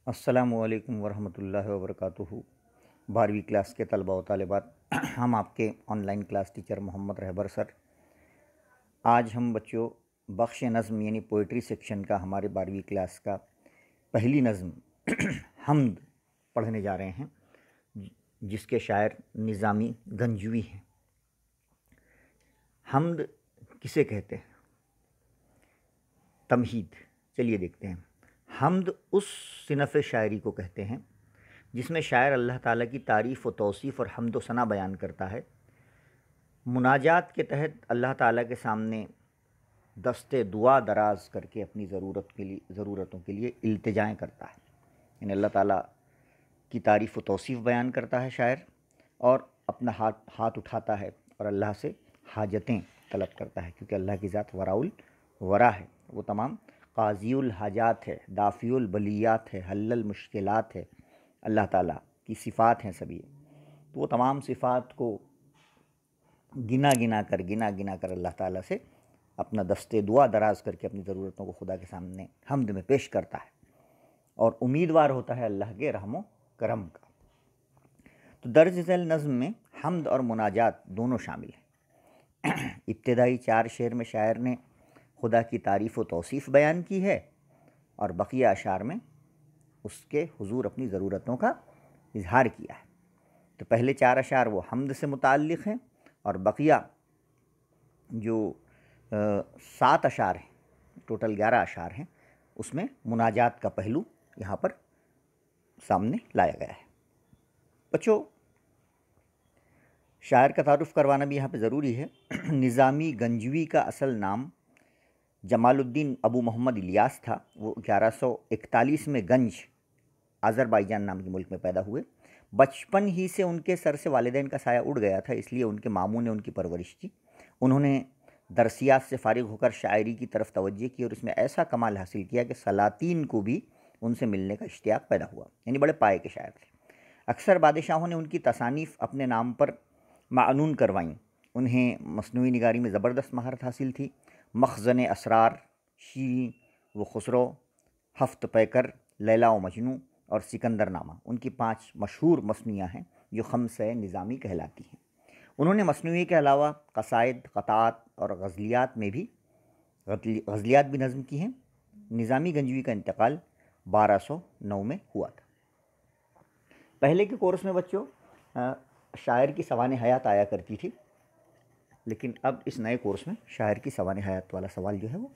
अस्सलामुअलैकुम वरहमतुल्लाहि वबरकातुहू। 12वीं क्लास के तलबा व तालिबात, हम आपके online class teacher Mohammad Rahbar sir. आज हम बच्चों बख्श नज़्म यानी पोइट्री सेक्शन का हमारे 12वीं क्लास का पहली नज़्म हमद पढ़ने जा रहे हैं, जिसके शायर निज़ामी गंजवी हैं। हमद किसे कहते हैं? तमहीद। चलिए देखते हैं। हमद उस सिनफ़ शायरी को कहते हैं जिसमें शायर अल्लाह ताला की तारीफ़ व तौसीफ़ और हम्द व सना बयान करता है। मुनाजात के तहत अल्लाह ताला के सामने दस्ते दुआ दराज करके अपनी ज़रूरतों के लिए इल्तिजाएँ करता है। यानी अल्लाह ताला की तारीफ़ व तौसीफ़ बयान करता है शायर, और अपना हाथ उठाता है और अल्लाह से हाजतें तलब करता है, क्योंकि अल्लाह की ज़ात वराउल वरा है। वो तमाम काज़ियुल हाजात है, दाफ़ियुल बलियात है, हल्लल मुश्किलात है। अल्लाह ताला की सिफ़ात हैं सभी। तो वो तमाम सिफ़ात को गिना गिना कर अल्लाह ताला से अपना दस्ते दुआ दराज करके अपनी ज़रूरतों को खुदा के सामने हम्द में पेश करता है, और उम्मीदवार होता है अल्लाह के रहमो करम का। तो दर्ज झैल नज़्म में हम्द और मुनाजात दोनों शामिल हैं। इब्तिदाई 4 शेर में शायर ने खुदा की तारीफ़ व तौसीफ़ बयान की है, और बकिया अशार में उसके हुजूर अपनी ज़रूरतों का इजहार किया है। तो पहले 4 अशार वो हम्द से मुताल्लिक़ हैं, और बकिया जो 7 अशार हैं, टोटल 11 अशार हैं, उसमें मुनाजात का पहलू यहाँ पर सामने लाया गया है। बच्चों, शायर का तारुफ़ करवाना भी यहाँ पे ज़रूरी है। निज़ामी गंजवी का असल नाम जमालुद्दीन अबू मोहम्मद इलियास था। वो 1141 में गंज, अज़रबैजान नाम के मुल्क में पैदा हुए। बचपन ही से उनके सर से वालिदैन का साया उड़ गया था, इसलिए उनके मामू ने उनकी परवरिश की। उन्होंने दरसियात से फ़ारिग होकर शायरी की तरफ तवज्जो की, और इसमें ऐसा कमाल हासिल किया कि सलातीन को भी उनसे मिलने का इश्तियाक पैदा हुआ। यानी बड़े पाए के शायर थे। अक्सर बादशाहों ने उनकी तसानीफ़ अपने नाम पर मानून करवाईं। उन्हें मसनूई निगारी में ज़बरदस्त महारत हासिल थी। मखज़न असरार, शीरीं व खुसरो, हफ्त पैकर, लैला व मजनू और सिकंदरनामा उनकी 5 मशहूर मसनियाँ हैं, जो खम्से निज़ामी कहलाती हैं। उन्होंने मसनूई के अलावा कसाइद, क़ताअत और गज़लियात भी नज़्म की हैं। निज़ामी गंजवी का इंतकाल 1209 में हुआ था। पहले के कोर्स में बच्चों शायर की सवाने हयात आया करती थी, लेकिन अब इस नए कोर्स में शायर की सवाने हयात वाला सवाल जो है वो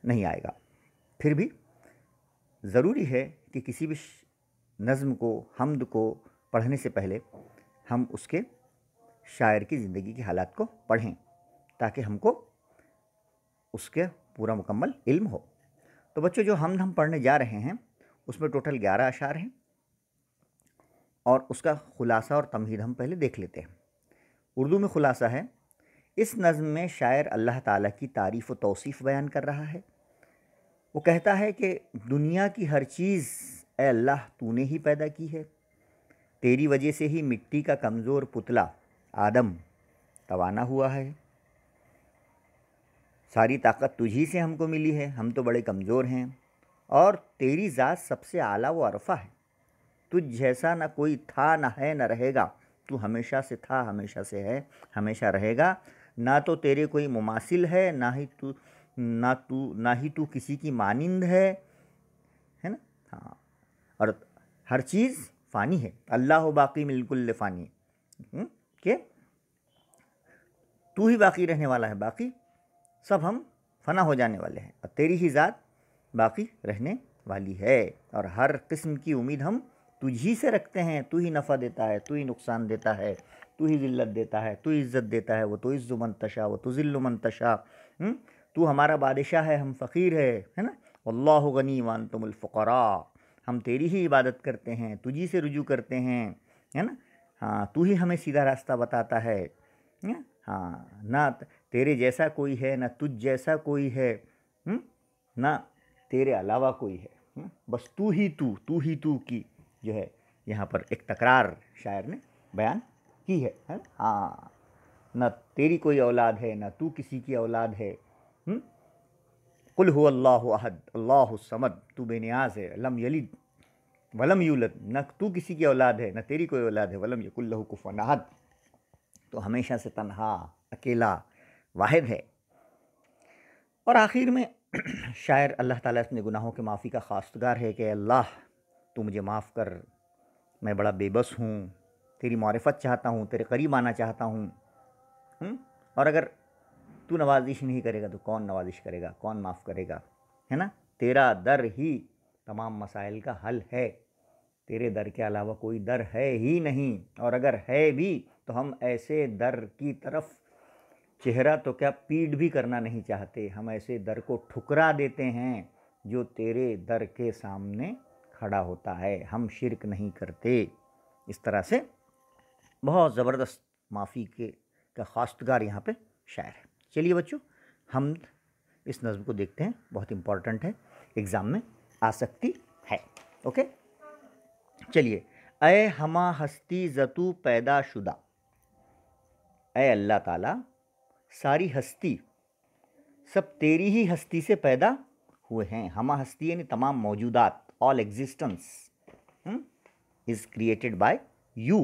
नहीं आएगा। फिर भी ज़रूरी है कि किसी भी नज़्म को, हम्द को पढ़ने से पहले हम उसके शायर की ज़िंदगी के हालात को पढ़ें, ताकि हमको उसके पूरा मुकम्मल इल्म हो। तो बच्चों, जो हम पढ़ने जा रहे हैं उसमें टोटल 11 अशार हैं, और उसका खुलासा और तमहीद हम पहले देख लेते हैं। उर्दू में खुलासा है, इस नज़्म में शायर अल्लाह ताला की तारीफ़ व तौसीफ़ बयान कर रहा है। वो कहता है कि दुनिया की हर चीज़ ए अल्लाह तूने ही पैदा की है। तेरी वजह से ही मिट्टी का कमज़ोर पुतला आदम तवाना हुआ है। सारी ताकत तुझी से हमको मिली है, हम तो बड़े कमज़ोर हैं, और तेरी ज़ात सबसे आला व अरफ़ा है। तुझ जैसा ना कोई था, ना है, ना रहेगा। तू हमेशा से था, हमेशा से है, हमेशा रहेगा। ना तो तेरे कोई मुमासिल है, ना ही तू किसी की मानिंद है ना। हाँ, और हर चीज़ फ़ानी है। अल्लाह बाक़ी मिन कुल्ल फ़ानी, के तू ही बाक़ी रहने वाला है, बाकी सब हम फ़ना हो जाने वाले हैं, और तेरी ही ज़ात बाक़ी रहने वाली है। और हर किस्म की उम्मीद हम तुझी से रखते हैं। तू ही नफ़ा देता है, तू ही नुकसान देता है, तू ही ज़िल्लत देता है, तू इज़्ज़त देता है। वो तो इज़्ज़ु मन तशा व तुज़िल्लु मन तशा। तू हमारा बादशाह है, हम फ़कीर है ना। वल्लाहु गनी व अंतुमुल फ़ुक़रा। हम तेरी ही इबादत करते हैं, तुझी से रुजू करते हैं, है ना। हाँ, तू ही हमें सीधा रास्ता बताता है। हाँ, ना तेरे जैसा कोई है, ना तुझ जैसा कोई है, ना तेरे अलावा कोई है। बस तू ही तू ही तू की जो है यहाँ पर एक तकरार शायर ने बयान की है। हाँ, ना तेरी कोई औलाद है, ना तू किसी की औलाद है। कुल हुवल्लाहु अहद, अल्लाहु समद, तू बेनियाज है, लम यलिद वलम यूलद, न तू किसी की औलाद है न तेरी कोई औलाद है, वलम यकुल लहू कुफुवन अहद, तो हमेशा से तन्हा, अकेला, वाहिद है। और आखिर में शायर अल्लाह ताला अपने गुनाहों के माफ़ी का खास्तगार है कि अल्लाह तू मुझे माफ़ कर, मैं बड़ा बेबस हूँ, तेरी मारिफत चाहता हूँ, तेरे करीब आना चाहता हूँ। और अगर तू नवाजिश नहीं करेगा तो कौन नवाजिश करेगा, कौन माफ़ करेगा, है ना। तेरा दर ही तमाम मसाइल का हल है, तेरे दर के अलावा कोई दर है ही नहीं, और अगर है भी तो हम ऐसे दर की तरफ चेहरा तो क्या पीठ भी करना नहीं चाहते, हम ऐसे दर को ठुकरा देते हैं जो तेरे दर के सामने खड़ा होता है, हम शिरक नहीं करते। इस तरह से बहुत ज़बरदस्त माफ़ी के का खास्तगार यहाँ पे शायर है। चलिए बच्चों, हम इस नज़्म को देखते हैं, बहुत इम्पॉर्टेंट है, एग्ज़ाम में आ सकती है। ओके, चलिए। ए हमा हस्ती ज़तू पैदा शुदा, ए अल्लाह ताला सारी हस्ती सब तेरी ही हस्ती से पैदा हुए हैं। हमा हस्ती यानी तमाम मौजूदात, all existence is created by you.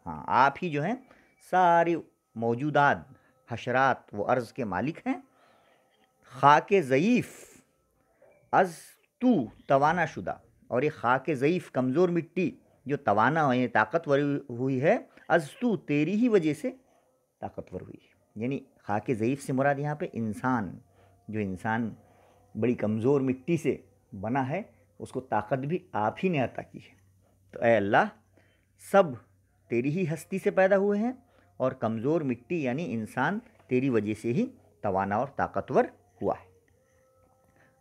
हाँ, आप ही जो हैं सारी मौजूदात, हशरात, वो अर्ज़ के मालिक हैं। खाके ज़ईफ़ अज़ तू तवाना शुदा, और ये खाके ज़ईफ़ कमज़ोर मिट्टी जो तवाना यानी ताकतवर हुई है, अज़ तू तेरी ही वजह से ताकतवर हुई है। यानी खाके ज़ईफ़ से मुराद यहाँ पे इंसान, जो इंसान बड़ी कमज़ोर मिट्टी से बना है, उसको ताकत भी आप ही ने अता की है। तो ऐ अल्लाह, सब तेरी ही हस्ती से पैदा हुए हैं, और कमज़ोर मिट्टी यानी इंसान तेरी वजह से ही तवाना और ताकतवर हुआ है।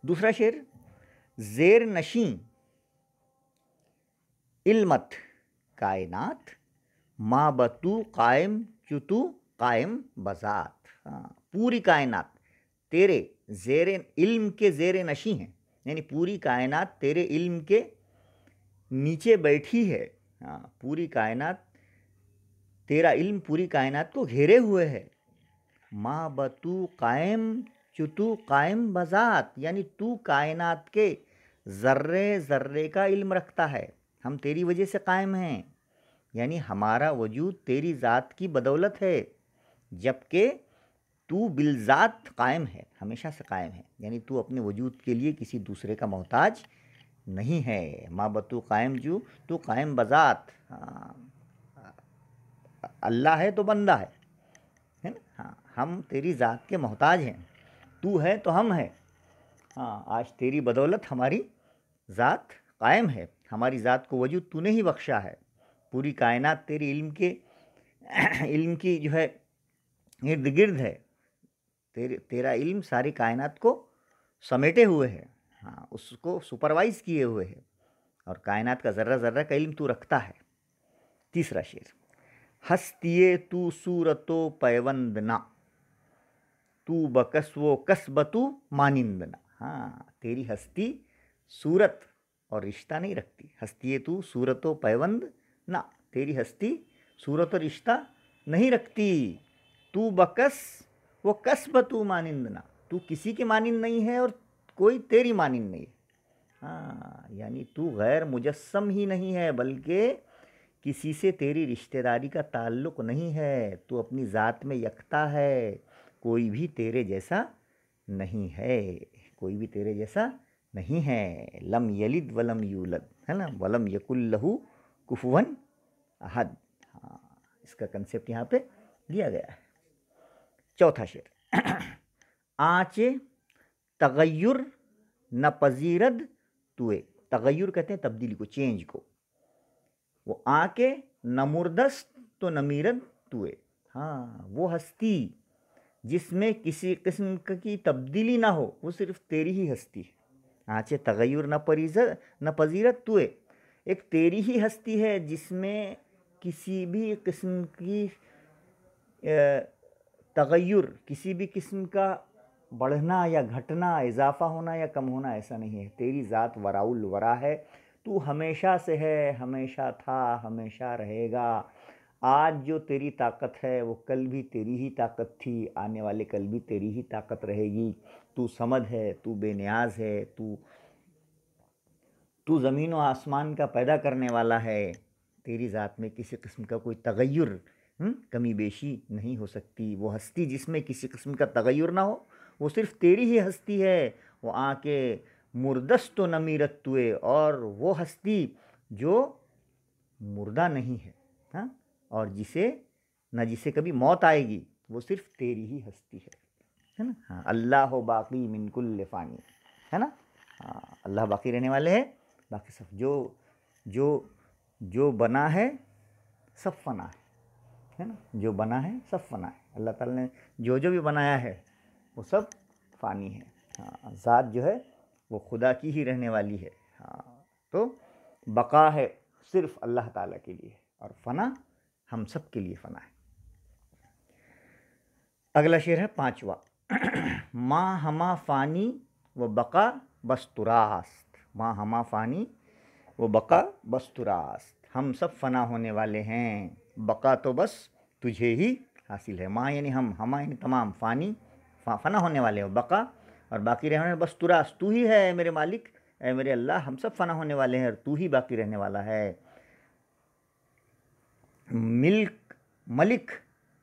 दूसरा शेर, ज़ेर नशी इल्मत कायनात, माँ बतू कायम चुतू कायम बजात। हाँ, पूरी कायनात तेरे ज़ेर इल्म के ज़ेर नशी हैं, यानी पूरी कायनात तेरे इल्म के नीचे बैठी है। हाँ, पूरी कायनात, तेरा इल्म पूरी कायनात को घेरे हुए है। माँ बतू कायम चुतू कायम बजात, यानी तू कायनात के ज़र्रे ज़र्रे का इल्म रखता है, हम तेरी वजह से कायम हैं, यानी हमारा वजूद तेरी ज़ात की बदौलत है, जबकि तू बिलज़ात कायम है, हमेशा से कायम है, यानी तू अपने वजूद के लिए किसी दूसरे का मोहताज नहीं है। माँ बतू कायम जू, तू कायम बजात। अल्लाह है तो बंदा है ना। हाँ, हम तेरी ज़ात के मोहताज हैं, तू है तो हम हैं। हाँ, आज तेरी बदौलत हमारी ज़ात कायम है, हमारी ज़ात को वजूद तूने ही बख्शा है। पूरी कायनात तेरी इल्म के इल्म की जो है इर्द गिर्द है, तेरा इल्म सारी कायनात को समेटे हुए है। हाँ, उसको सुपरवाइज किए हुए है, और कायनात का ज़र्रा ज़र्रा का इल्म तू रखता है। तीसरा शेर, हस्तिये तू सूरतो पैवंदना, तू बकसवो कसबतू मानिंदना। हाँ, तेरी हस्ती सूरत और रिश्ता नहीं रखती। हस्तिये तू सूरतो पैवंद ना, तेरी हस्ती सूरत और रिश्ता नहीं रखती। तू बकस वो कसबतू मानिंदना, तू किसी के मानिंद नहीं है और कोई तेरी मानिंद नहीं है। हाँ, यानी तू गैर मुजस्सम ही नहीं है, बल्कि किसी से तेरी रिश्तेदारी का ताल्लुक़ नहीं है, तू अपनी ज़ात में यकता है, कोई भी तेरे जैसा नहीं है, कोई भी तेरे जैसा नहीं है। लम यलिद वलम यूलद, है ना, वलम यकुल लहू कुफुवन अहद। हाँ, इसका कंसेप्ट यहाँ पे दिया गया है। चौथा शेर, आँचे तगय्युर न पजीरद तुए, तगय्युर कहते हैं तब्दीली को, चेंज को, वो आके नमुर्दस तो नमीरद तुए। हाँ, वो हस्ती जिसमें किसी किस्म की तब्दीली ना हो, वो सिर्फ तेरी ही हस्ती है। आँचे तगय्युर न पजीरत तुए, एक तेरी ही हस्ती है जिसमें किसी भी किस्म की तगय्युर, किसी भी किस्म का बढ़ना या घटना, इजाफा होना या कम होना, ऐसा नहीं है। तेरी ज़ात वराउल वरा है, तू हमेशा से है, हमेशा था, हमेशा रहेगा। आज जो तेरी ताकत है वो कल भी तेरी ही ताकत थी, आने वाले कल भी तेरी ही ताकत रहेगी। तू समद है, तू बेनियाज है, तू ज़मीन व आसमान का पैदा करने वाला है, तेरी ज़ात में किसी किस्म का कोई तगय्युर, कमी बेशी नहीं हो सकती। वो हस्ती जिसमें किसी किस्म का तगय्युर ना हो, वो सिर्फ़ तेरी ही हस्ती है। वो आके मुर्दस्त तो नमीरत तुए, और वो हस्ती जो मुर्दा नहीं है, हाँ, और जिसे कभी मौत आएगी, वो सिर्फ़ तेरी ही हस्ती है ना। हाँ, अल्लाह हो बाकी मिन कुल्ल फ़ानी, है ना। हाँ, अल्लाह बाकी रहने वाले हैं, बाकी सब जो जो बना है सब फना है ना। जो बना है सब फना है। अल्लाह ताला ने जो भी बनाया है वो सब फ़ानी है। हाँ, ज़ात जो है वो खुदा की ही रहने वाली है। हाँ, तो बका है सिर्फ़ अल्लाह ताला के लिए, और फ़ना हम सब के लिए फ़ना है। अगला शेर है 5वां। माँ हमा फ़ानी व बका बस्तुरास्त। माँ हमा फ़ानी वो बका बस्तुरास्त। हम सब फ़ना होने वाले हैं, बका तो बस तुझे ही हासिल है। माँ यानी हम, हमा यानी तमाम, फ़ानी फ़ना होने वाले हो, बका और बाकी रहने वाले, बस तुरास तू ही है मेरे मालिक, ऐ मेरे अल्लाह, हम सब फ़ना होने वाले हैं और तू ही बाकी रहने वाला है। मिल्क मलिक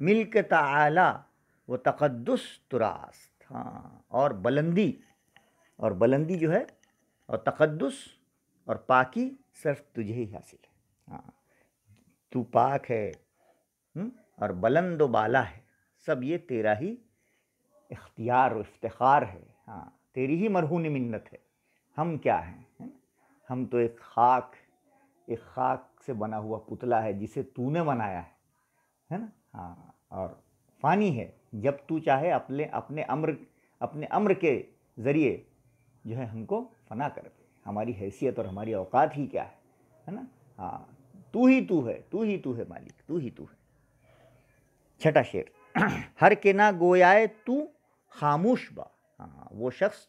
मिल्क ताला वो तक़द्दुस तुरास्त। हाँ, और बुलंदी जो है, और तक़द्दुस और पाकी सिर्फ तुझे ही हासिल है। हाँ, तू पाक है, और बुलंद व बाला है, सब ये तेरा ही इख्तियार और इफ्तिखार है। हाँ, तेरी ही मरहून मिन्नत है। हम क्या हैं, है ना? हम तो एक खाक से बना हुआ पुतला है जिसे तूने बनाया है ना। हाँ, और फ़ानी है, जब तू चाहे अपने अम्र के ज़रिए जो है हमको फ़ना कर दे। हमारी हैसियत और हमारी औकात ही क्या है ना। हाँ, तू ही तू है मालिक, तू ही तू है। छठा शेर। हर के ना गोयाए तू खामोश बा। हाँ, वो शख्स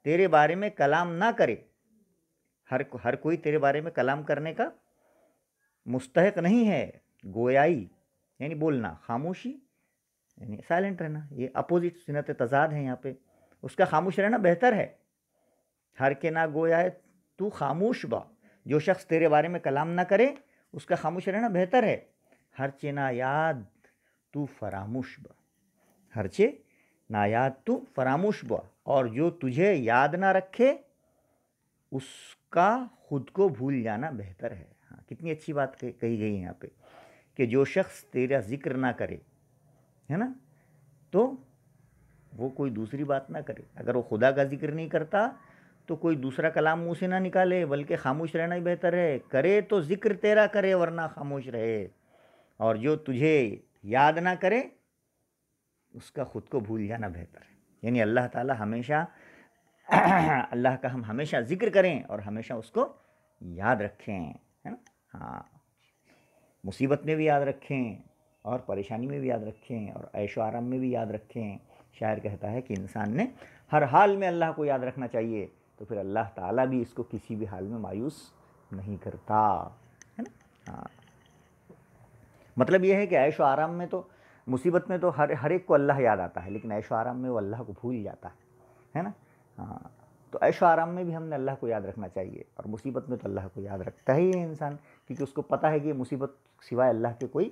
तेरे बारे में कलाम ना करे, हर कोई तेरे बारे में कलाम करने का मुस्तहिक नहीं है। गोयाई यानी बोलना, खामोशी यानी साइलेंट रहना, ये अपोजिट सिनत तजाद है यहाँ पे। उसका खामोश रहना बेहतर है। हर के ना गोयाए तू खामोश बा, जो शख्स तेरे बारे में कलाम ना करे उसका खामोश रहना बेहतर है। हरचे ना याद तू फरामोश बा, हरचे ना याद तू फरामोश बा, और जो तुझे याद ना रखे उसका खुद को भूल जाना बेहतर है। हाँ, कितनी अच्छी बात कही गई है यहाँ पे, कि जो शख्स तेरा जिक्र ना करे, है ना, तो वो कोई दूसरी बात ना करे। अगर वो खुदा का जिक्र नहीं करता तो कोई दूसरा कलाम मुँह से ना निकाले, बल्कि खामोश रहना ही बेहतर है। करे तो जिक्र तेरा करे, वरना खामोश रहे। और जो तुझे याद ना करे उसका ख़ुद को भूल जाना बेहतर है। यानी अल्लाह ताला हमेशा अल्लाह का हम हमेशा ज़िक्र करें और हमेशा उसको याद रखें, है ना। हाँ, मुसीबत में भी याद रखें और परेशानी में भी याद रखें और ऐशो आराम में भी याद रखें। शायर कहता है कि इंसान ने हर हाल में अल्लाह को याद रखना चाहिए, तो फिर अल्लाह ताला भी इसको किसी भी हाल में मायूस नहीं करता, है ना। हाँ, मतलब ये है कि ऐशो आराम में तो, मुसीबत में तो हर एक को अल्लाह याद आता है, लेकिन ऐशो आराम में वो अल्लाह को भूल जाता है ना। हाँ, तो ऐशो आराम में भी हमने अल्लाह को याद रखना चाहिए, और मुसीबत में तो अल्लाह को याद रखता ही है इंसान, क्योंकि उसको पता है कि मुसीबत सिवाय अल्लाह के कोई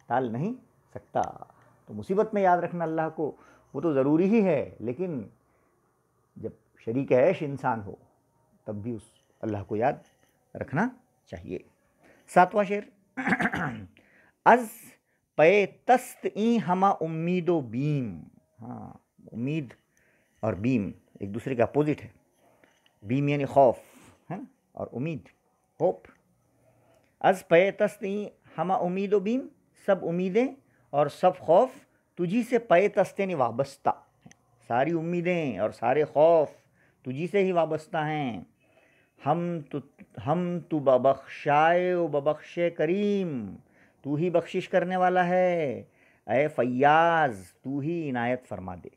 टाल नहीं सकता। तो मुसीबत में याद रखना अल्लाह को वो तो ज़रूरी ही है, लेकिन जब शरीक ऐश इंसान हो तब भी उस अल्लाह को याद रखना चाहिए। 7वां शेर। अज पे तस्त ई हमा उम्मीदो बीम। हाँ, उम्मीद और बीम एक दूसरे के अपोजिट है। बीम यानी खौफ है, और उम्मीद होप। अज पे तस्त ई हमा उम्मीदो बीम, सब उम्मीदें और सब खौफ तुझी से पे तस्त यानी वाबस्ता। सारी उम्मीदें और सारे खौफ तुझी से ही वाबस्ता हैं। हम तो बबख्शाए व बबख्शे करीम, तू ही बख्शिश करने वाला है। ऐ फ़य्याज़, तू ही इनायत फरमा दे,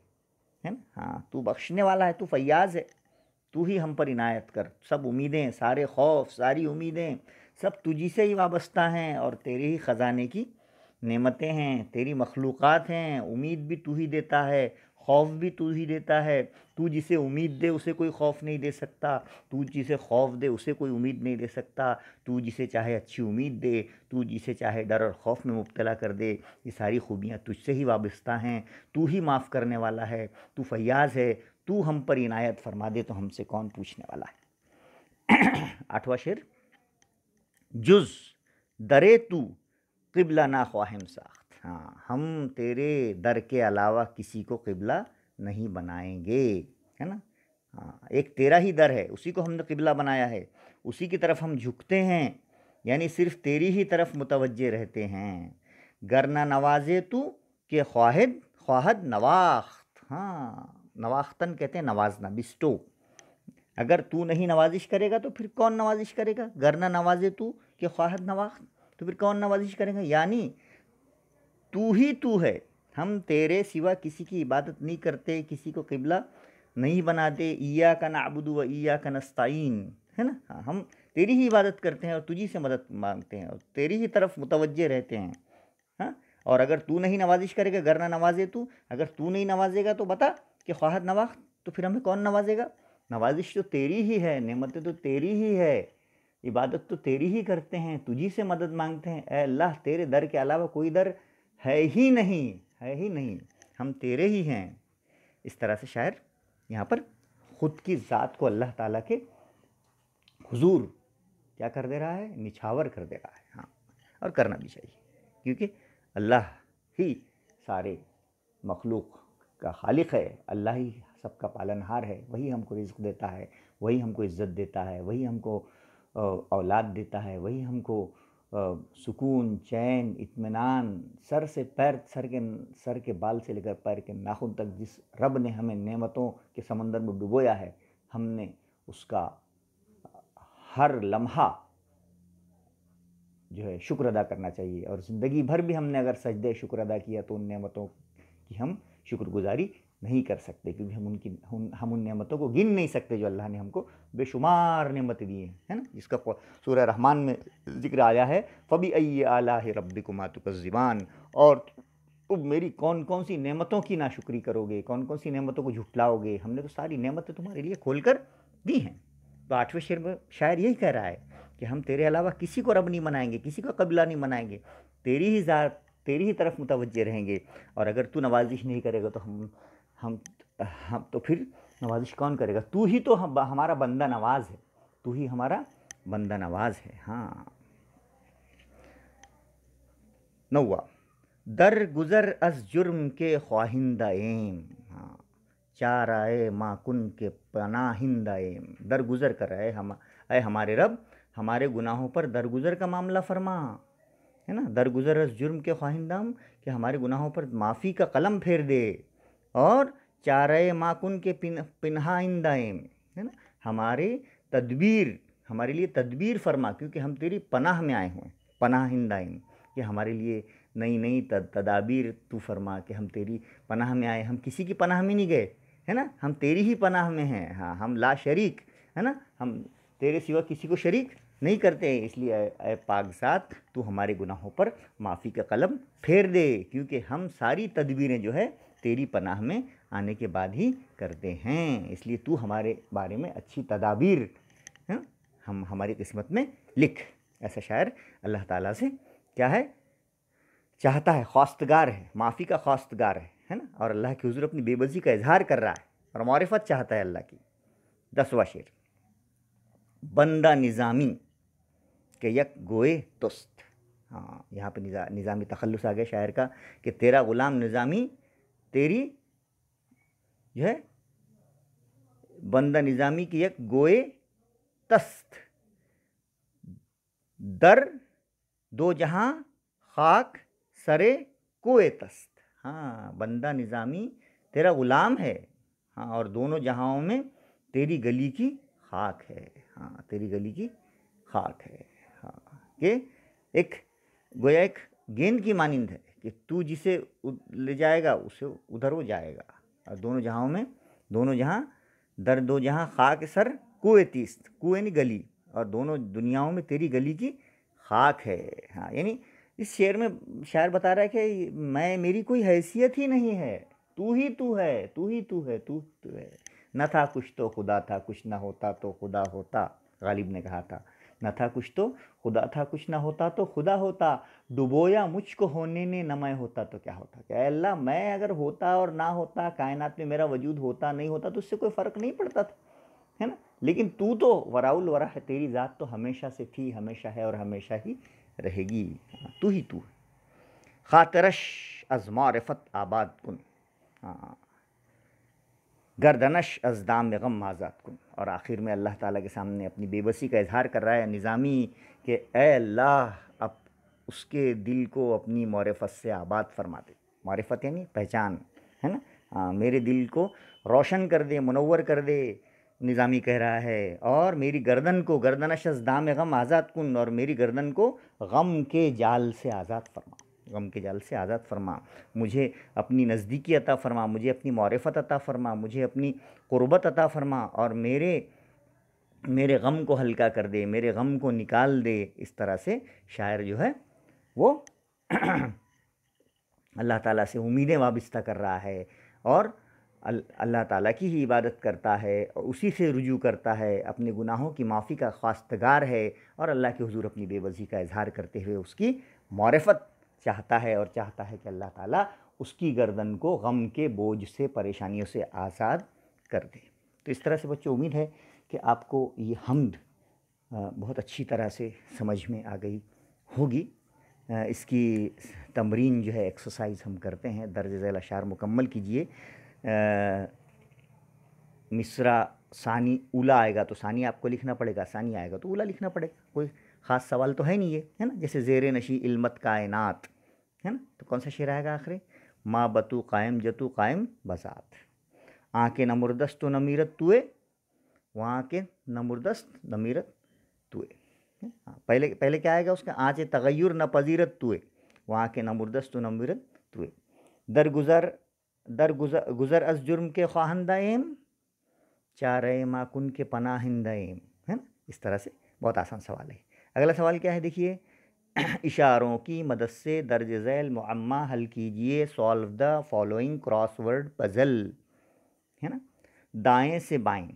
है ना। हाँ, तू बख्शने वाला है, तू फ़य्याज़ है, तू ही हम पर इनायत कर। सब उम्मीदें, सारे खौफ, सारी उम्मीदें सब तुझी से ही वाबस्ता हैं, और तेरे ही ख़जाने की नेमतें हैं, तेरी मखलूक़ात हैं। उम्मीद भी तू ही देता है, खौफ भी तू ही देता है। तू जिसे उम्मीद दे उसे कोई खौफ नहीं दे सकता, तू जिसे खौफ दे उसे कोई उम्मीद नहीं दे सकता। तू जिसे चाहे अच्छी उम्मीद दे, तू जिसे चाहे डर और खौफ में मुब्तला कर दे। ये सारी खूबियाँ तुझसे ही वाबस्ता हैं। तू ही माफ़ करने वाला है, तू फैयाज़ है। तू हम पर इनायत फरमा दे तो हमसे कौन पूछने वाला है। 8वां शेर, जुज़ दरे तू क़िबला ना ख्वाहिम साख्त। हाँ, हम तेरे दर के अलावा किसी को क़िबला नहीं बनाएंगे, है ना। हाँ, एक तेरा ही दर है, उसी को हमने क़िबला बनाया है, उसी की तरफ हम झुकते हैं, यानी सिर्फ़ तेरी ही तरफ मुतवज्जे रहते हैं। गरना नवाजे तू के ख्वाहिद ख्वाहद नवाख्त। हाँ, नवाख्तन कहते हैं नवाजना, बिस्टो। अगर तू नहीं नवाजिश करेगा तो फिर कौन नवाजिश करेगा। गरना नवाजे तू के ख्वाहद नवाख्त, तो फिर कौन नवाजिश करेगा। यानी तू ही तू है, हम तेरे सिवा किसी की इबादत नहीं करते, किसी को क़िबला नहीं बनाते। इय्याका नअबुदु व इय्याका नस्तईन, है ना। हाँ, हम तेरी ही इबादत करते हैं और तुझी से मदद मांगते हैं और तेरी ही तरफ मुतवज्जे रहते हैं। हाँ, और अगर तू नहीं नवाजिश करेगा, गरना नवाजे तू, अगर तू नहीं नवाजेगा तो बता कि ख्वाहद नवाख्त, तो फिर हमें कौन नवाजेगा। नवाजिश तो तेरी ही है, नेमतें तो तेरी ही है, इबादत तो तेरी ही करते हैं, तुझी से मदद मांगते हैं। ए अल्लाह, तेरे दर के अलावा कोई दर है ही नहीं, है ही नहीं, हम तेरे ही हैं। इस तरह से शायर यहाँ पर ख़ुद की ज़ात को अल्लाह ताला के हुजूर क्या कर दे रहा है, निछावर कर दे रहा है। हाँ, और करना भी चाहिए, क्योंकि अल्लाह ही सारे मखलूक का खालिक है, अल्लाह ही सबका पालनहार है। वही हमको रिज़्क़ देता है, वही हमको इज़्ज़त देता है, वही हमको औलाद देता है, वही हमको सुकून, चैन, इत्मीनान, सर से पैर, सर के बाल से लेकर पैर के नाखून तक जिस रब ने हमें नेमतों के समंदर में डुबोया है, हमने उसका हर लम्हा जो है शुक्र अदा करना चाहिए। और ज़िंदगी भर भी हमने अगर सजदे शुक्र अदा किया तो उन नेमतों की हम शुक्रगुजारी नहीं कर सकते, क्योंकि हम उन नेमतों को गिन नहीं सकते जो अल्लाह ने हमको बेशुमार नेमतें दी हैं, है ना। जिसका सूरह रहमान में जिक्र आया है, फ़बी अय्यि आलाहि रब्बिकुमा तुकज़्ज़िबान, और तुम मेरी कौन कौन सी नेमतों की नाशुक्री करोगे, कौन कौन सी नेमतों को झुठलाओगे। हमने तो सारी नेमतें तुम्हारे लिए खोल कर दी हैं। तो 8वें शेर में शायर यही कह रहा है कि हम तेरे अलावा किसी को रब नहीं बनाएंगे, किसी का कबीला नहीं बनाएंगे, तेरी ही ज़ात, तेरी ही तरफ मुतवज्जे रहेंगे। और अगर तू नवाजिश नहीं करेगा तो हम तो फिर नवाजिश कौन करेगा। तू ही तो हमारा बंदा नवाज है, तू ही हमारा बंदा नवाज है। हाँ, 9वां, दर गुज़र अज़ जुर्म के ख्वाहिंदा एम। हाँ, चाराए माकुन के पनाहिंदा एम, दर गुज़र कर रहे हम, अय हमारे रब, हमारे गुनाहों पर दरगुज़र का मामला फरमा, है ना। दरगुज़र अज़ जुर्म के ख्वाहिंदाम, कि हमारे गुनाहों पर माफ़ी का कलम फेर दे। और चाराए माकुन के पिनहाइंदाएम, है ना, हमारे तदबीर, हमारे लिए तदबीर फरमा, क्योंकि हम तेरी पनाह में आए हैं। पनाहिंदाएम, कि हमारे लिए नई नई तदाबीर तू फरमा, कि हम तेरी पनाह में आए, हम किसी की पनाह में नहीं गए, है ना, हम तेरी ही पनाह में हैं। हाँ, हम ला शरीक, है ना, हम तेरे सिवा किसी को शरीक नहीं करते हैं। इसलिए ऐ पाक ज़ात, तू हमारे गुनाहों पर माफ़ी का कलम फेर दे, क्योंकि हम सारी तदबीरें जो है तेरी पनाह में आने के बाद ही करते हैं। इसलिए तू हमारे बारे में अच्छी तदाबीर हम हमारी किस्मत में लिख। ऐसा शायर अल्लाह ताला से क्या है, चाहता है, ख्वास्तगार है, माफ़ी का ख्वास्तगार है ना। और अल्लाह के हुज़ूर अपनी बेबसी का इजहार कर रहा है और मारिफत चाहता है अल्लाह की। 10वां शेर, बंदा निज़ामी के यक गोए तुस्त। हाँ, यहाँ पे निज़ामी तखल्लुस आ गया शायर का, कि तेरा ग़ुलाम निज़ामी तेरी जो है, बंदा निज़ामी की यक गोए तस्त, दर दो जहाँ खाक सरे कोए तस्त। हाँ, बंदा निज़ामी तेरा ग़ुलाम है, हाँ, और दोनों जहाँों में तेरी गली की खाक है। हाँ, तेरी गली की खाक है। हाँ, कि एक गोया एक गेंद की मानिंद है, कि तू जिसे ले जाएगा उसे उधर वो जाएगा। और दोनों जहाँों में, दोनों जहाँ, दर दो जहाँ खाक सर कुएं तीस्त, कुएं नहीं गली, और दोनों दुनियाओं में तेरी गली की खाक है। हाँ, यानी इस शेर में शायर बता रहा है कि मेरी कोई हैसियत ही नहीं है, तू ही तू है, तू ही तू है, तू तू है। न था कुछ तो खुदा था, कुछ न होता तो खुदा होता, गालिब ने कहा था। न था कुछ तो खुदा था, कुछ न होता तो खुदा होता, डुबोया मुझको होने ने, न मैं होता तो क्या होता। क्या अल्लाह, मैं अगर होता और ना होता, कायनात में मेरा वजूद होता नहीं होता तो उससे कोई फ़र्क नहीं पड़ता था, है ना। लेकिन तू तो वराउल वरा है, तेरी ज़ात तो हमेशा से थी, हमेशा है और हमेशा ही रहेगी। तू ही तू है। खातरश अज़ मारिफत आबाद कुन, हाँ, गर्दनश अज़दाम गम आज़ाद कुन। और आखिर में अल्लाह ताला के सामने अपनी बेबसी का इजहार कर रहा है निज़ामी कि ए अल्लाह, अब उसके दिल को अपनी मारिफत से आबाद फरमा दे। मारिफत यानी पहचान, है ना। हाँ, मेरे दिल को रोशन कर दे, मुनव्वर कर दे, निज़ामी कह रहा है। और मेरी गर्दन को, गर्दनश अज़दाम गम आज़ाद कुन, और मेरी गर्दन को गम के जाल से आज़ाद फरमा, गम के जाल से आज़ाद फरमा। मुझे अपनी नज़दीकी अता फ़रमा, मुझे अपनी मारिफत अता फ़रमा, मुझे अपनी क़ुर्बत अता फ़रमा, और मेरे गम को हल्का कर दे, मेरे गम को निकाल दे। इस तरह से शायर जो है वो अल्लाह ताला से उम्मीदें वाबस्ता कर रहा है, और अल्लाह ताला की ही इबादत करता है, और उसी से रुजू करता है, अपने गुनाहों की माफ़ी का ख्वास्तगार है, और अल्लाह के हुजूर अपनी बेबसी का इजहार करते हुए उसकी मारिफत चाहता है, और चाहता है कि अल्लाह ताला उसकी गर्दन को गम के बोझ से, परेशानियों से आज़ाद कर दे। तो इस तरह से बच्चों, उम्मीद है कि आपको ये हम्द बहुत अच्छी तरह से समझ में आ गई होगी। इसकी तमरीन जो है, एक्सरसाइज हम करते हैं। दर्ज झैल अशार मुकम्मल कीजिए। मिसरा सानी उला आएगा तो सानी आपको लिखना पड़ेगा, सानी आएगा तो उला लिखना पड़ेगा। कोई ख़ास सवाल तो है नहीं ये, है ना। जैसे ज़ेर नशी इल्मत कायनात, है ना, तो कौन सा शेर आएगा आखिरी? माँ बतू कायम जतू कायम बसात, आँखें न मुर्दस्त न मीरत तुए, वहाँ के न मुर्दस्त न मीरत तुए। हाँ, पहले पहले क्या आएगा उसका? आँच तगैर न पजीरत तुए, वहाँ के न मुर्दस्त न मीरत तुए, दर गुज़र गुज़र अज़ जुर्म के ख्वाहंदाएम, चारे माकुन के पनाहिंदाएम, है ना। इस तरह से बहुत आसान सवाल है। अगला सवाल क्या है, देखिए। इशारों की मदद से दर्ज झैल मुअम्मा हल कीजिए, solve the following crossword puzzle, है ना। दाएं से बाएं,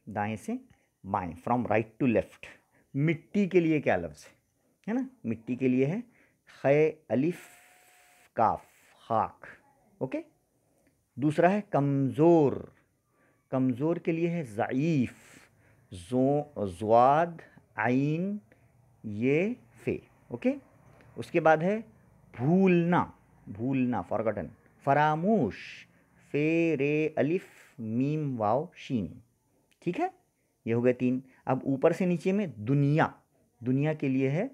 दाएं से बाएं, फ्रॉम राइट टू लेफ्ट। मिट्टी के लिए क्या लफ्ज़ है ना? मिट्टी के लिए है खे अलिफ काफ खाक, ओके। दूसरा है कमज़ोर, कमज़ोर के लिए है ज़ईफ़, ज़्वाद आइन ये फे, ओके। उसके बाद है भूलना, भूलना फॉरगॉटन, फरामोश, फे रे अलिफ मीम वाव शीन, ठीक है। ये हो गए 3। अब ऊपर से नीचे में दुनिया, दुनिया के लिए है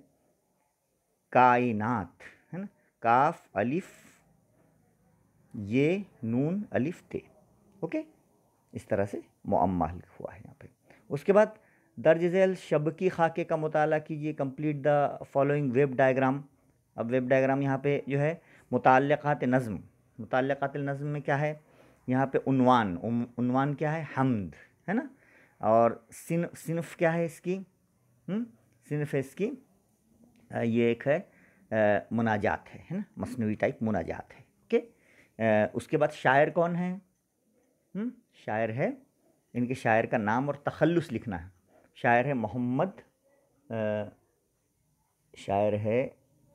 कायनात, है ना, काफ अलिफ ये नून अलिफ थे, ओके। इस तरह से मुअम्मा हुआ है यहाँ पे। उसके बाद दर्ज झैल शब की खाके का मुताला कीजिए, complete the following web diagram. अब वेब डायग्राम यहाँ पे जो है मुताल्लिक़ात नज़्म, मुताल्लिक़ात नज़्म में क्या है यहाँ पे? उन्वान, उन्वान क्या है? हम्द, है ना। और सिनफ क्या है इसकी? सिनफ है इसकी ये एक है मुनाजात है ना, मसनवी टाइप मुनाजात है, ओके। उसके बाद शायर कौन है? शायर है, इनके शायर का नाम और तखल्लुस लिखना है। शायर है मोहम्मद, शायर है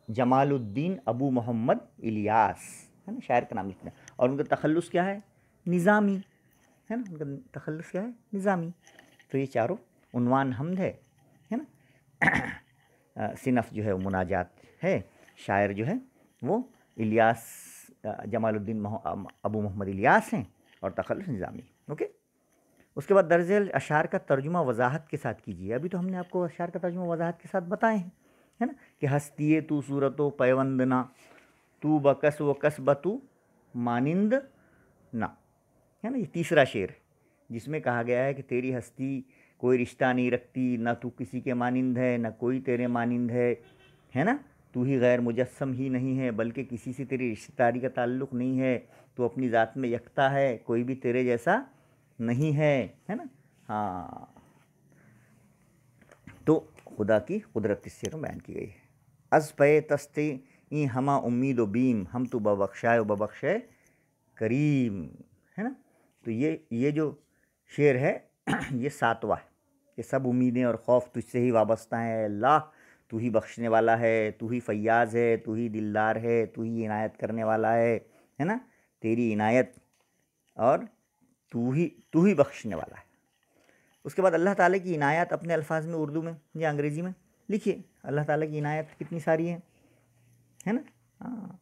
जमालुद्दीन अबू मोहम्मद इलियास, है ना, शायर का नाम लिखना है। और उनका तखल्लुस क्या है? निज़ामी, है ना, उनका तखल्लुस क्या है? निज़ामी। तो ये चारों उन्वान हम्द है ना। सिनफ जो है वो मुनाजात है, शायर जो है वो इलियास जमालुद्दीन अबू मोहम्मद इलियास हैं, और तखल्लुस निज़ामी, ओके। उसके बाद दर्ज झैल अशार का तर्जुमा वजाहत के साथ कीजिए। अभी तो हमने आपको अशार का तर्जुमा वजाहत के साथ बताए हैं, है ना, कि हस्तिये तू सूरतो पैवंदना, तू बकस व कसबतू मानिंद ना, है ना। ये तीसरा शेर जिसमें कहा गया है कि तेरी हस्ती कोई रिश्ता नहीं रखती, ना तू किसी के मानिंद है, ना कोई तेरे मानिंद है ना। तू ही गैर मुजस्सम ही नहीं है, बल्कि किसी से तेरी रिश्तेदारी का ताल्लुक़ नहीं है। तू अपनी ज़ात में यकता है, कोई भी तेरे जैसा नहीं है ना। हाँ, तो खुदा की कुदरत इस शेर में बयान की गई है। अज़ पे तस्ते ई हमा उम्मीद व बीम, हम तो बबख्शाए बबख्शे करीम, है ना। तो ये जो शेर है ये 7वां है। ये सब उम्मीदें और खौफ तुझसे ही वाबस्ता हैं अल्लाह, तू ही बख्शने वाला है, तू ही फैयाज़ है, तू ही दिलदार है, तू ही इनायत करने वाला है ना। तेरी इनायत और तू ही बख्शने वाला है। उसके बाद अल्लाह ताला की इनायत अपने अल्फाज में उर्दू में या अंग्रेज़ी में लिखिए। अल्लाह ताला की इनायत कितनी सारी है ना। हाँ,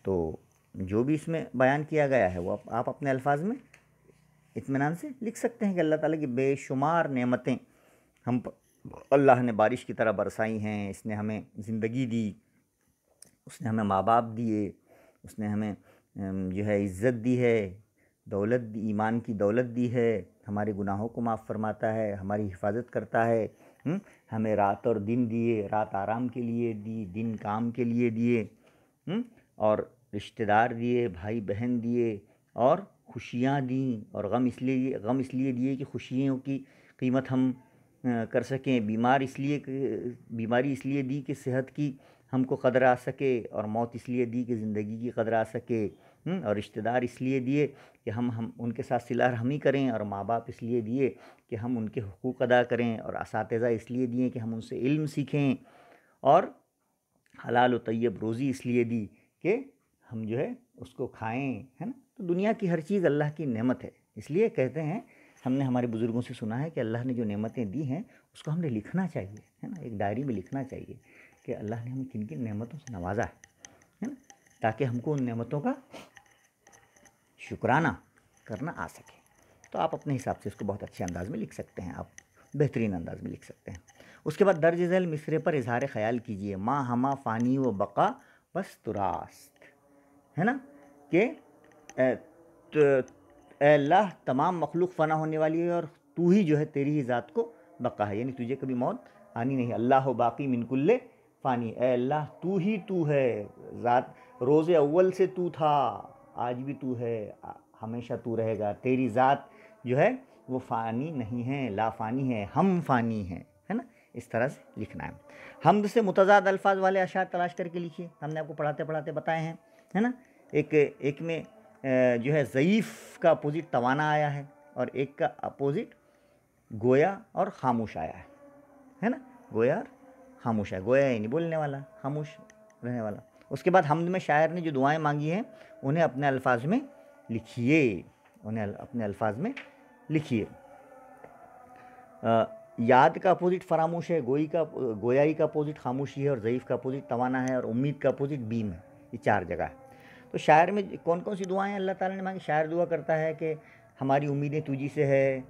तो जो भी इसमें बयान किया गया है वो आप अपने अल्फाज में इत्मीनान से लिख सकते हैं कि अल्लाह ताला की बेशुमार नेमतें हम अल्लाह ने बारिश की तरह बरसाई हैं। इसने हमें ज़िंदगी दी, उसने हमें माँ बाप दिए, उसने हमें जो है इज़्ज़त दी है, दौलत दी, ईमान की दौलत दी है, हमारे गुनाहों को माफ़ फरमाता है, हमारी हिफाजत करता है। हमें रात और दिन दिए, रात आराम के लिए दी, दिन काम के लिए दिए, और रिश्तेदार दिए, भाई बहन दिए, और खुशियाँ दी, और गम इसलिए दिए कि खुशियों की कीमत हम कर सकें। बीमारी इसलिए दी कि सेहत की हमको कदर आ सके, और मौत इसलिए दी कि ज़िंदगी की कदर आ सके। और रिश्तेदार इसलिए दिए कि हम उनके साथ सिला रहमी करें, और माँ बाप इसलिए दिए कि हम उनके हुकूक अदा करें, और असातिज़ा इसलिए दिए कि हम उनसे इल्म सीखें, और हलाल व तय्यब रोज़ी इसलिए दी कि हम जो है उसको खाएं, है ना। तो दुनिया की हर चीज़ अल्लाह की नेमत है। इसलिए कहते हैं, हमने हमारे बुज़ुर्गों से सुना है कि अल्लाह ने जो नेमतें दी हैं उसको हमने लिखना चाहिए, है ना। एक डायरी में लिखना चाहिए कि अल्लाह ने हमें किन किन नेमतों से नवाजा है ना, ताकि हमको उन नेमतों का शुक्राना करना आ सके। तो आप अपने हिसाब से इसको बहुत अच्छे अंदाज़ में लिख सकते हैं, आप बेहतरीन अंदाज़ में लिख सकते हैं। उसके बाद दर्ज झैल मिसरे पर इजहार ख़याल कीजिए। माँ हमा फ़ानी व बक़ा बस तुरास्त, है ना, कि अल्लाह तमाम मखलूक फ़ना होने वाली है, और तू ही जो है, तेरी ही ज़ात को बक़ा है, यानी तुझे कभी मौत आनी नहीं। अल्लाह बाक़ी मिन कुल्ले फ़ानी, अल्लाह तू ही तू है, ज़ात रोज़े अव्वल से तू था, आज भी तू है, हमेशा तू रहेगा। तेरी ज़ात जो है वो फ़ानी नहीं है, ला फ़ानी है, हम फ़ानी हैं, है ना। इस तरह से लिखना है। हम्द से मुतज़ाद अल्फाज वाले अशार तलाश करके लिखिए। हमने आपको पढ़ाते पढ़ाते बताए हैं, है ना। एक में जो है ज़ईफ़ का अपोजिट तवाना आया है, और एक का अपोजिट गोया और खामोश आया है ना। गोया और खामोश है, गोया ही नहीं बोलने वाला, खामोश रहने वाला। उसके बाद हम्द में शायर ने जो दुआएं मांगी हैं उन्हें अपने अल्फाज में लिखिए, याद का अपोजिट फरामोश है, गोयाई का अपोजिट खामोशी है, और ज़ईफ़ का अपोजिट तवाना है, और उम्मीद का अपोजिट बीम है। ये 4 जगह है। तो शायर में कौन कौन सी दुआएं अल्लाह ताला ने मांगी? शायर दुआ करता है कि हमारी उम्मीदें तुझी से है,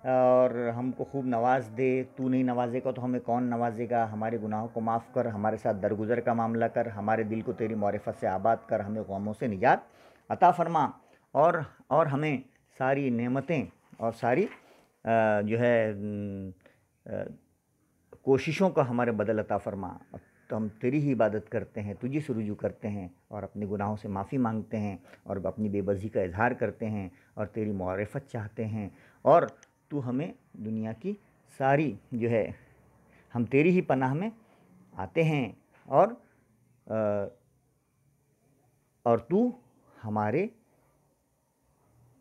और हमको खूब नवाज दे, तू नहीं नवाजेगा तो हमें कौन नवाजेगा। हमारे गुनाहों को माफ़ कर, हमारे साथ दरगुजर का मामला कर, हमारे दिल को तेरी मारिफत से आबाद कर, हमें गमों से निजात अता फरमा, और हमें सारी नेमतें और सारी जो है कोशिशों का हमारे बदल अता फरमा। तो हम तेरी ही इबादत करते हैं, तुझी से रुजू करते हैं, और अपने गुनाहों से माफ़ी मांगते हैं, और अपनी बेबसी का इजहार करते हैं, और तेरी मारिफत चाहते हैं, और तू हमें दुनिया की सारी जो है, हम तेरी ही पनाह में आते हैं, और तू हमारे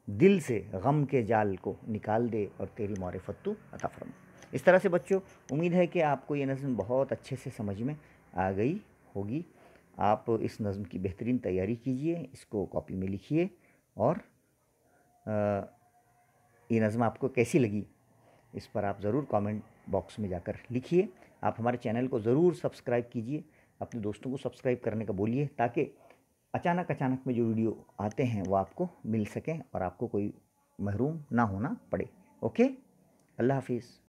दिल से गम के जाल को निकाल दे, और तेरी मारिफत तू अता फरमा। इस तरह से बच्चों, उम्मीद है कि आपको ये नज़्म बहुत अच्छे से समझ में आ गई होगी। आप इस नज़्म की बेहतरीन तैयारी कीजिए, इसको कॉपी में लिखिए, और ये नज़्म आपको कैसी लगी इस पर आप ज़रूर कमेंट बॉक्स में जाकर लिखिए। आप हमारे चैनल को ज़रूर सब्सक्राइब कीजिए, अपने दोस्तों को सब्सक्राइब करने का बोलिए, ताकि अचानक में जो वीडियो आते हैं वो आपको मिल सकें, और आपको कोई महरूम ना होना पड़े। ओके, अल्लाह हाफिज़।